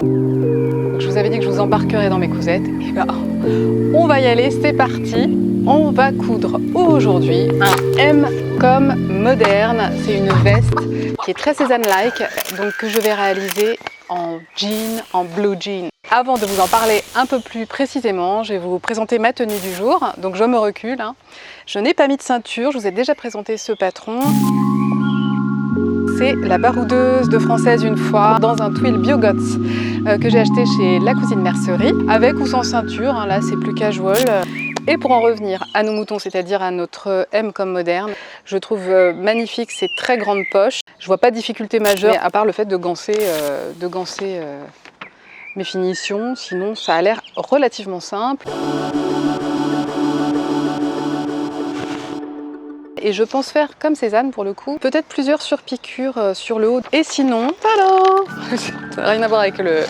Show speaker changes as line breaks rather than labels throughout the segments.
Donc, je vous avais dit que je vous embarquerais dans mes cousettes. Et ben, on va y aller, c'est parti. On va coudre aujourd'hui un M comme moderne. C'est une veste qui est très Cézanne-like, donc que je vais réaliser en jean, en blue jean. Avant de vous en parler un peu plus précisément, je vais vous présenter ma tenue du jour. Donc je me recule. Je n'ai pas mis de ceinture, je vous ai déjà présenté ce patron. C'est la baroudeuse de Française une fois dans un twill Biogots que j'ai acheté chez La Cousine Mercerie, avec ou sans ceinture, là c'est plus casual. Et pour en revenir à nos moutons, c'est-à-dire à notre M comme moderne, je trouve magnifique ces très grandes poches. Je vois pas de difficulté majeure, à part le fait de ganser mes finitions, sinon ça a l'air relativement simple. Et je pense faire comme Cézanne pour le coup, peut-être plusieurs surpiqûres sur le haut. Et sinon, tadam, ça n'a rien à voir avec le...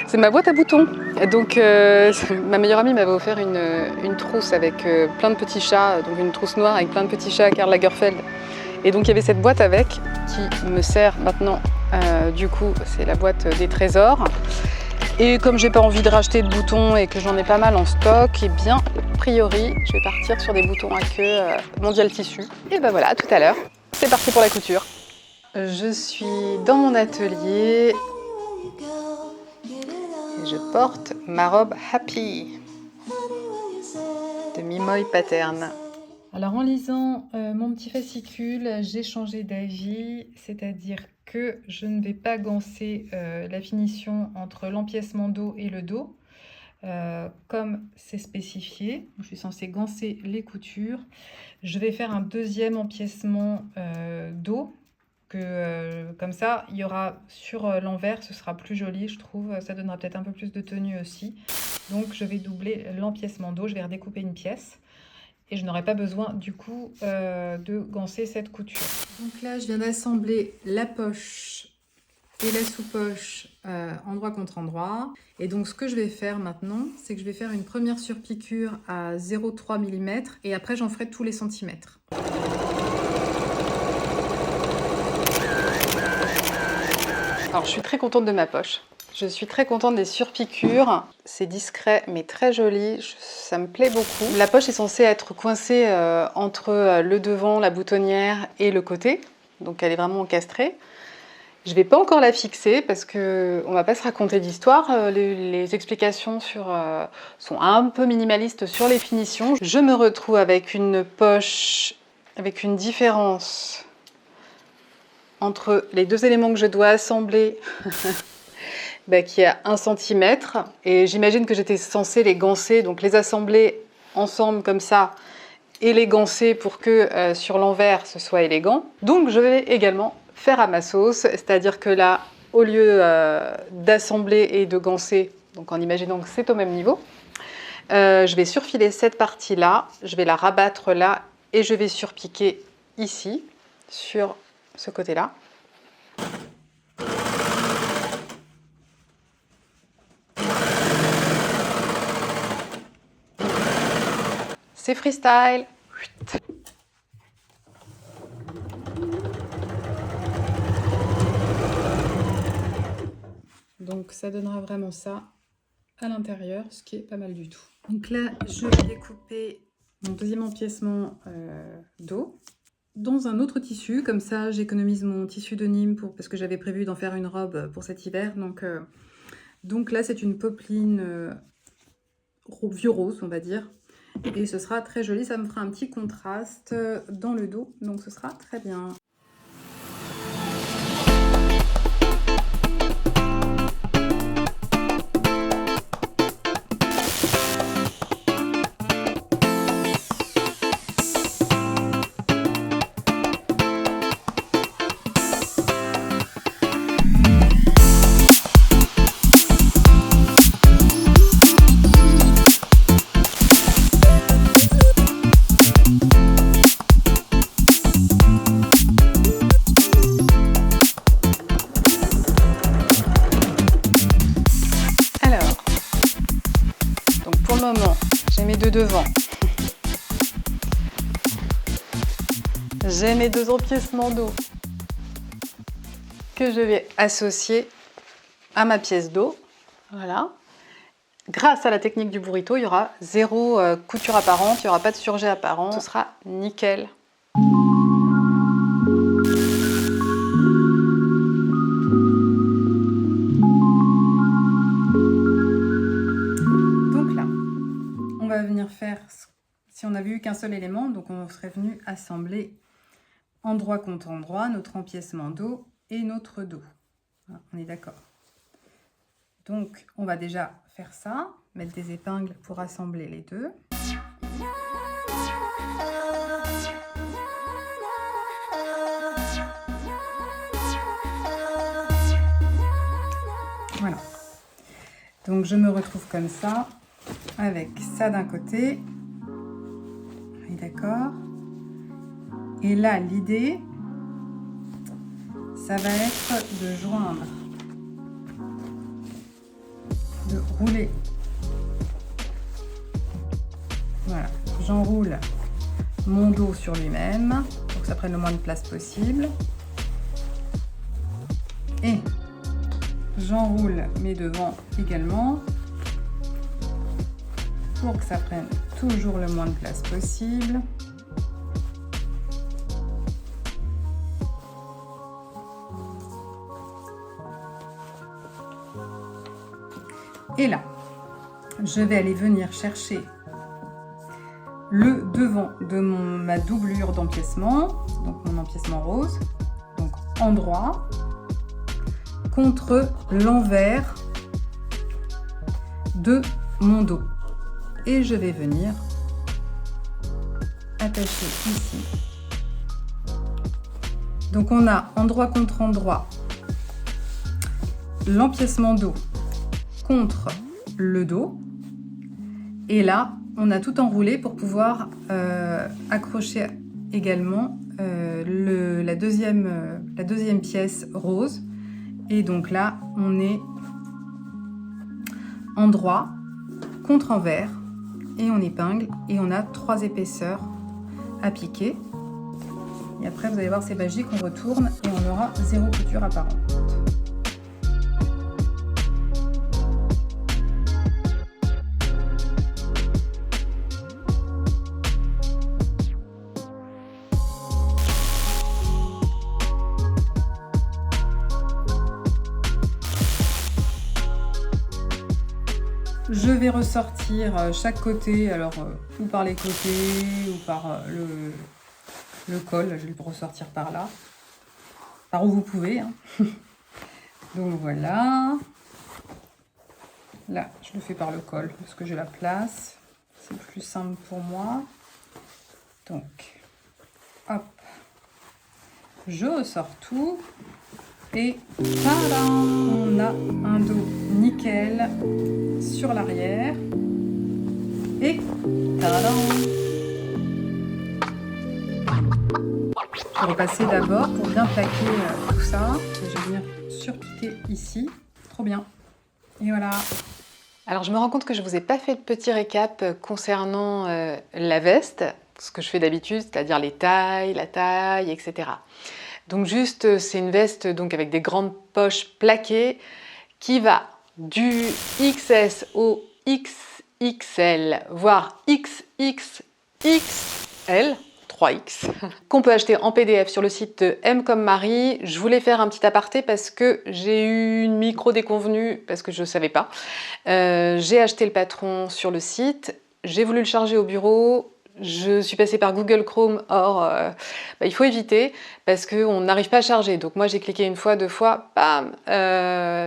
C'est ma boîte à boutons. Donc ma meilleure amie m'avait offert une trousse avec plein de petits chats, donc une trousse noire avec plein de petits chats à Karl Lagerfeld. Et donc il y avait cette boîte avec qui me sert maintenant, du coup c'est la boîte des trésors. Et comme j'ai pas envie de racheter de boutons et que j'en ai pas mal en stock, et bien a priori je vais partir sur des boutons à queue Mondial Tissu. Et ben voilà, à tout à l'heure. C'est parti pour la couture. Je suis dans mon atelier et je porte ma robe Happy de Mimoy Pattern. Alors en lisant mon petit fascicule, j'ai changé d'avis, c'est-à-dire que je ne vais pas ganser la finition entre l'empiècement dos et le dos, comme c'est spécifié. Je suis censée ganser les coutures. Je vais faire un deuxième empiècement dos, comme ça, il y aura sur l'envers, ce sera plus joli, je trouve. Ça donnera peut-être un peu plus de tenue aussi. Donc je vais doubler l'empiècement dos, je vais redécouper une pièce. Et je n'aurai pas besoin du coup de ganser cette couture. Donc là, je viens d'assembler la poche et la sous-poche endroit contre endroit. Et donc ce que je vais faire maintenant, c'est que je vais faire une première surpiqûre à 0,3 mm et après j'en ferai tous les centimètres. Alors je suis très contente de ma poche. Je suis très contente des surpiqûres, c'est discret mais très joli, ça me plaît beaucoup. La poche est censée être coincée entre le devant, la boutonnière et le côté, donc elle est vraiment encastrée. Je ne vais pas encore la fixer parce qu'on ne va pas se raconter d'histoire, les explications sont un peu minimalistes sur les finitions. Je me retrouve avec une poche avec une différence entre les deux éléments que je dois assembler. Qui est à 1 cm et j'imagine que j'étais censée les ganser, donc les assembler ensemble comme ça et les ganser pour que sur l'envers ce soit élégant. Donc je vais également faire à ma sauce, c'est-à-dire que là, au lieu d'assembler et de ganser, donc en imaginant que c'est au même niveau, je vais surfiler cette partie-là, je vais la rabattre là et je vais surpiquer ici, sur ce côté-là. C'est freestyle. Donc ça donnera vraiment ça à l'intérieur, ce qui est pas mal du tout. Donc là, je vais découper mon deuxième empiècement dos dans un autre tissu. Comme ça, j'économise mon tissu de Nîmes parce que j'avais prévu d'en faire une robe pour cet hiver. Donc là, c'est une popeline vieux rose, on va dire. Et ce sera très joli, ça me fera un petit contraste dans le dos, donc ce sera très bien. J'ai mes deux devants. J'ai mes deux empiècements dos que je vais associer à ma pièce d'eau. Voilà. Grâce à la technique du burrito, il y aura zéro couture apparente, il n'y aura pas de surjet apparent. Ce sera nickel. Donc là, on va venir faire, si on n'avait eu qu'un seul élément, donc on serait venu assembler endroit contre endroit notre empiècement dos et notre dos. On est d'accord. Donc, on va déjà faire ça, mettre des épingles pour assembler les deux. Voilà. Donc, je me retrouve comme ça, avec ça d'un côté. On est d'accord. Et là, l'idée, ça va être de joindre, de rouler. Voilà, j'enroule mon dos sur lui-même pour que ça prenne le moins de place possible. Et j'enroule mes devants également pour que ça prenne toujours le moins de place possible. Et là, je vais aller venir chercher le devant de ma doublure d'empiècement, donc mon empiècement rose, donc endroit, contre l'envers de mon dos. Et je vais venir attacher ici. Donc on a endroit contre endroit l'empiècement dos contre le dos. Et là, on a tout enroulé pour pouvoir accrocher également la deuxième pièce rose. Et donc là, on est endroit contre envers et on épingle et on a 3 épaisseurs à piquer. Et après, vous allez voir, c'est magique, on retourne et on aura 0 couture apparente. Je vais ressortir chaque côté, alors ou par les côtés ou par le col, je vais le ressortir par là, par où vous pouvez. Hein. Donc voilà, là je le fais par le col parce que j'ai la place, c'est plus simple pour moi. Donc hop, je ressors tout. Et tada, on a un dos nickel sur l'arrière. Et tada. Je vais repasser d'abord pour bien plaquer tout ça. Et je vais venir surpiquer ici. Trop bien. Et voilà. Alors je me rends compte que je ne vous ai pas fait de petit récap concernant la veste, ce que je fais d'habitude, c'est-à-dire les tailles, la taille, etc. Donc juste, c'est une veste donc avec des grandes poches plaquées qui va du XS au XXL, voire XXXL, 3X, qu'on peut acheter en PDF sur le site de M comme Marie. Je voulais faire un petit aparté parce que j'ai eu une micro déconvenue, parce que je ne savais pas. J'ai acheté le patron sur le site, j'ai voulu le charger au bureau. Je suis passée par Google Chrome, or il faut éviter parce qu'on n'arrive pas à charger. Donc moi j'ai cliqué une fois, 2 fois, bam,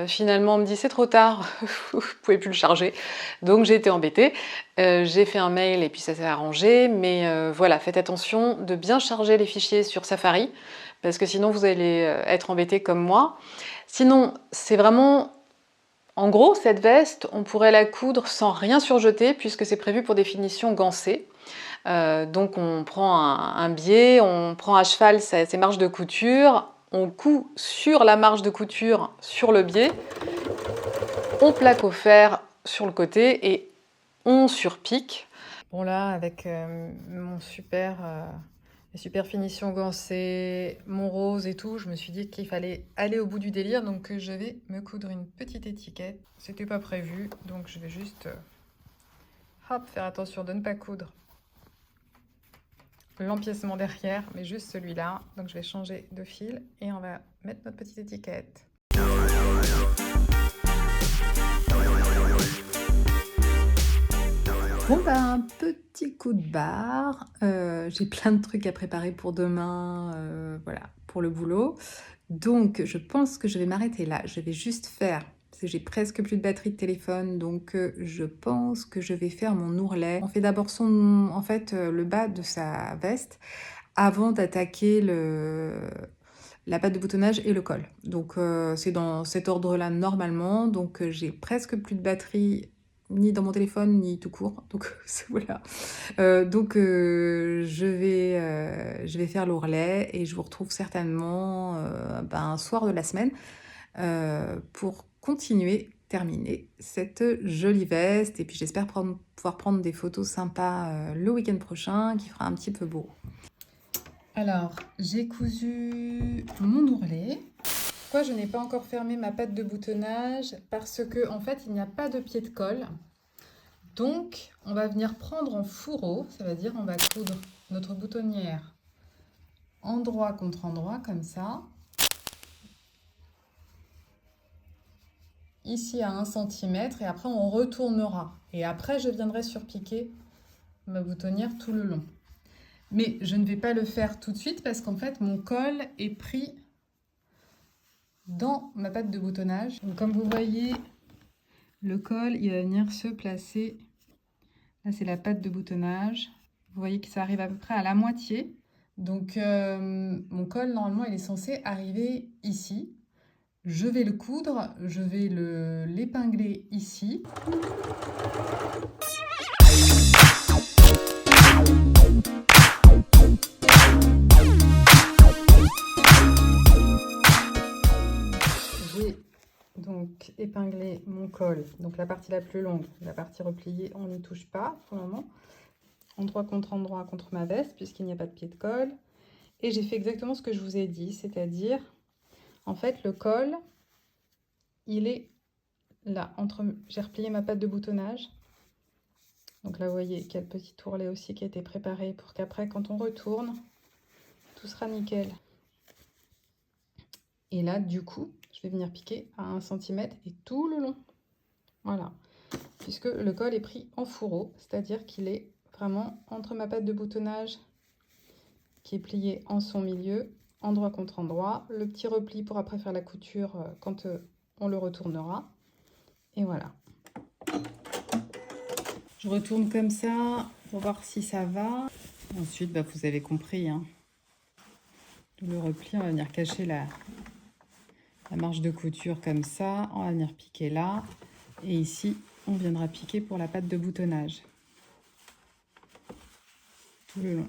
finalement on me dit c'est trop tard, vous pouvez plus le charger. Donc j'ai été embêtée, j'ai fait un mail et puis ça s'est arrangé. Mais voilà, faites attention de bien charger les fichiers sur Safari parce que sinon vous allez être embêté comme moi. Sinon c'est vraiment... En gros, cette veste, on pourrait la coudre sans rien surjeter puisque c'est prévu pour des finitions gancées. Donc on prend un biais, on prend à cheval ses marges de couture, on coud sur la marge de couture sur le biais, on plaque au fer sur le côté et on surpique. Bon là, avec mon super La super finition gancée, mon rose et tout, je me suis dit qu'il fallait aller au bout du délire, donc je vais me coudre une petite étiquette. C'était pas prévu, donc je vais juste hop, faire attention de ne pas coudre l'empiècement derrière, mais juste celui-là. Donc je vais changer de fil et on va mettre notre petite étiquette. Bon ben, petit coup de barre, j'ai plein de trucs à préparer pour demain, voilà, pour le boulot. Donc je pense que je vais m'arrêter là, je vais juste faire, parce que j'ai presque plus de batterie de téléphone, donc je pense que je vais faire mon ourlet. On fait d'abord en fait, le bas de sa veste, avant d'attaquer la patte de boutonnage et le col. Donc c'est dans cet ordre-là normalement, donc j'ai presque plus de batterie ni dans mon téléphone, ni tout court. Donc voilà. Je vais faire l'ourlet et je vous retrouve certainement un soir de la semaine pour terminer cette jolie veste. Et puis j'espère pouvoir prendre des photos sympas le week-end prochain qui fera un petit peu beau. Alors, j'ai cousu mon ourlet. Pourquoi je n'ai pas encore fermé ma patte de boutonnage? Parce que en fait, il n'y a pas de pied de colle. Donc, on va venir prendre en fourreau, ça veut dire on va coudre notre boutonnière endroit contre endroit, comme ça. Ici à 1 cm, et après on retournera. Et après, je viendrai surpiquer ma boutonnière tout le long. Mais je ne vais pas le faire tout de suite parce qu'en fait, mon col est pris dans ma patte de boutonnage. Donc, comme vous voyez, le col, il va venir se placer. Là, c'est la patte de boutonnage. Vous voyez que ça arrive à peu près à la moitié. Donc, mon col, normalement, il est censé arriver ici. Je vais le coudre, je vais l'épingler ici. Donc épingler mon col, donc la partie la plus longue, la partie repliée, on n'y touche pas pour le moment. Endroit contre ma veste, puisqu'il n'y a pas de pied de colle. Et j'ai fait exactement ce que je vous ai dit, c'est-à-dire, en fait, le col, il est là, j'ai replié ma patte de boutonnage. Donc là, vous voyez qu'il y a le petit ourlet aussi qui a été préparé pour qu'après, quand on retourne, tout sera nickel. Et là, du coup, je vais venir piquer à 1 cm et tout le long. Voilà. Puisque le col est pris en fourreau, c'est-à-dire qu'il est vraiment entre ma patte de boutonnage qui est pliée en son milieu, endroit contre endroit. Le petit repli pour après faire la couture quand on le retournera. Et voilà. Je retourne comme ça pour voir si ça va. Ensuite, vous avez compris, hein. Le repli, on va venir cacher la marge de couture comme ça, on va venir piquer là, et ici on viendra piquer pour la patte de boutonnage tout le long.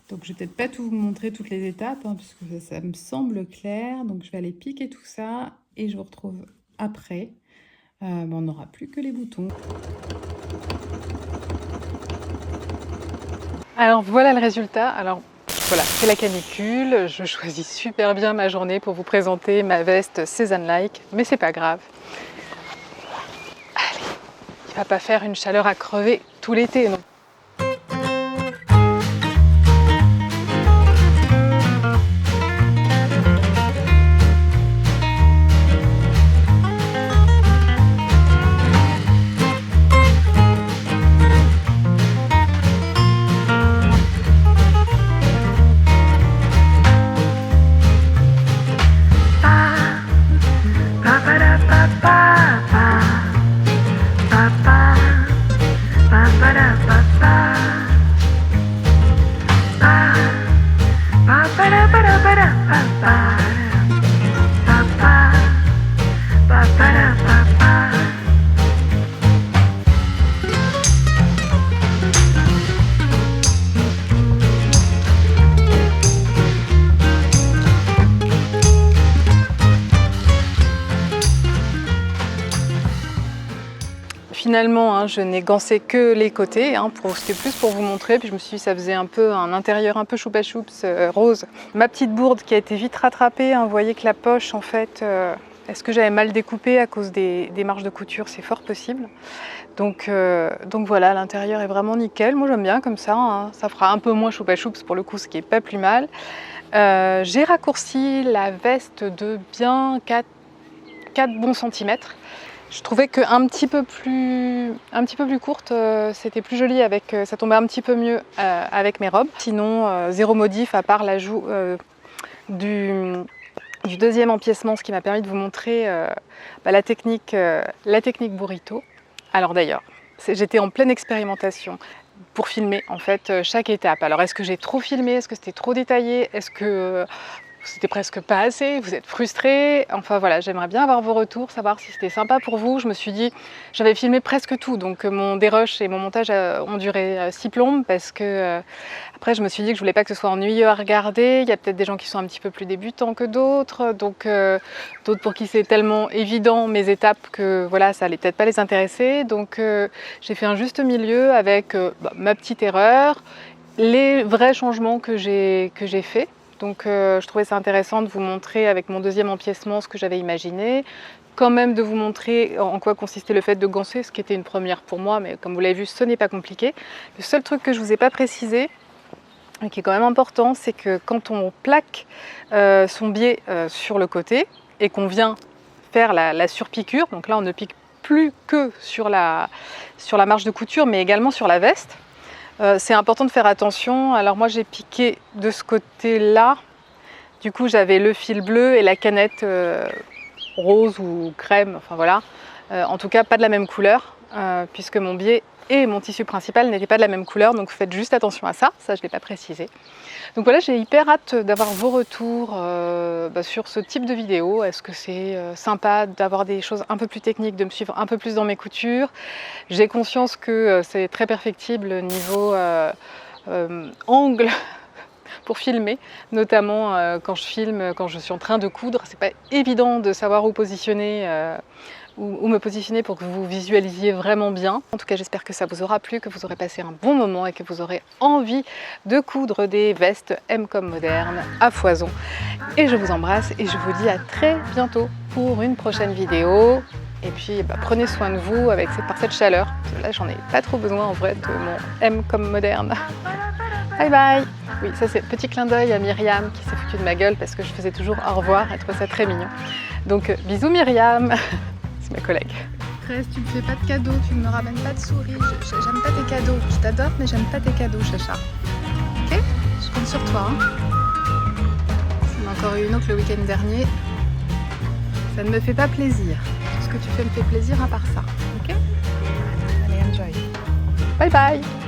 Donc je vais peut-être pas tout vous montrer toutes les étapes parce que ça me semble clair, donc je vais aller piquer tout ça et je vous retrouve après. On n'aura plus que les boutons. Alors voilà le résultat. Alors voilà, c'est la canicule, je choisis super bien ma journée pour vous présenter ma veste Sézanne-like, mais c'est pas grave. Allez, il va pas faire une chaleur à crever tout l'été, non. Ba ba da ba finalement, hein, je n'ai gancé que les côtés, hein, c'était plus pour vous montrer. Puis je me suis dit, ça faisait un peu un intérieur un peu choupa choups rose. Ma petite bourde qui a été vite rattrapée, hein, vous voyez que la poche, en fait, est-ce que j'avais mal découpé à cause des marges de couture? C'est fort possible. Donc voilà, l'intérieur est vraiment nickel. Moi, j'aime bien comme ça, hein. Ça fera un peu moins choupa choups pour le coup, ce qui est pas plus mal. J'ai raccourci la veste de bien 4 bons centimètres. Je trouvais qu'un petit peu plus courte, c'était plus joli avec, ça tombait un petit peu mieux avec mes robes. Sinon, zéro modif à part l'ajout du deuxième empiècement, ce qui m'a permis de vous montrer la technique burrito. Alors d'ailleurs, j'étais en pleine expérimentation pour filmer en fait chaque étape. Alors est-ce que j'ai trop filmé? Est-ce que c'était trop détaillé? Est-ce que c'était presque pas assez? Vous êtes frustrés? Enfin voilà, j'aimerais bien avoir vos retours, savoir si c'était sympa pour vous. Je me suis dit, j'avais filmé presque tout, donc mon dérush et mon montage ont duré 6 plombes parce que après je me suis dit que je voulais pas que ce soit ennuyeux à regarder. Il y a peut-être des gens qui sont un petit peu plus débutants que d'autres, donc d'autres pour qui c'est tellement évident mes étapes que voilà, ça allait peut-être pas les intéresser. Donc j'ai fait un juste milieu avec ma petite erreur, les vrais changements que j'ai faits. Donc je trouvais ça intéressant de vous montrer avec mon deuxième empiècement ce que j'avais imaginé, quand même de vous montrer en quoi consistait le fait de gancer, ce qui était une première pour moi, mais comme vous l'avez vu, ce n'est pas compliqué. Le seul truc que je ne vous ai pas précisé, et qui est quand même important, c'est que quand on plaque son biais sur le côté et qu'on vient faire la surpiqûre, donc là on ne pique plus que sur la marge de couture, mais également sur la veste. C'est important de faire attention. Alors moi j'ai piqué de ce côté-là, du coup j'avais le fil bleu et la canette rose ou crème, enfin voilà. En tout cas pas de la même couleur, puisque mon biais et mon tissu principal n'étaient pas de la même couleur, donc faites juste attention à ça, je ne l'ai pas précisé. Donc voilà, j'ai hyper hâte d'avoir vos retours sur ce type de vidéo. Est-ce que c'est sympa d'avoir des choses un peu plus techniques, de me suivre un peu plus dans mes coutures? J'ai conscience que c'est très perfectible niveau angle pour filmer, notamment quand je filme, quand je suis en train de coudre. C'est pas évident de savoir où positionner où me positionner pour que vous visualisiez vraiment bien. En tout cas, j'espère que ça vous aura plu, que vous aurez passé un bon moment et que vous aurez envie de coudre des vestes M comme moderne à foison. Et je vous embrasse et je vous dis à très bientôt pour une prochaine vidéo. Et puis prenez soin de vous par cette chaleur. Parce que là, j'en ai pas trop besoin en vrai de mon M comme moderne. Bye bye. Oui, ça c'est petit clin d'œil à Myriam qui s'est foutue de ma gueule parce que je faisais toujours au revoir. Elle trouvait ça très mignon. Donc bisous Myriam. C'est ma collègue. Cress, tu me fais pas de cadeaux, tu ne me ramènes pas de souris. J'aime pas tes cadeaux. Je t'adore, mais j'aime pas tes cadeaux, Chacha. Ok? Je compte sur toi. Hein. J'en ai encore eu une autre le week-end dernier. Ça ne me fait pas plaisir. Tout ce que tu fais me fait plaisir à part ça. Ok? Allez, enjoy. Bye bye!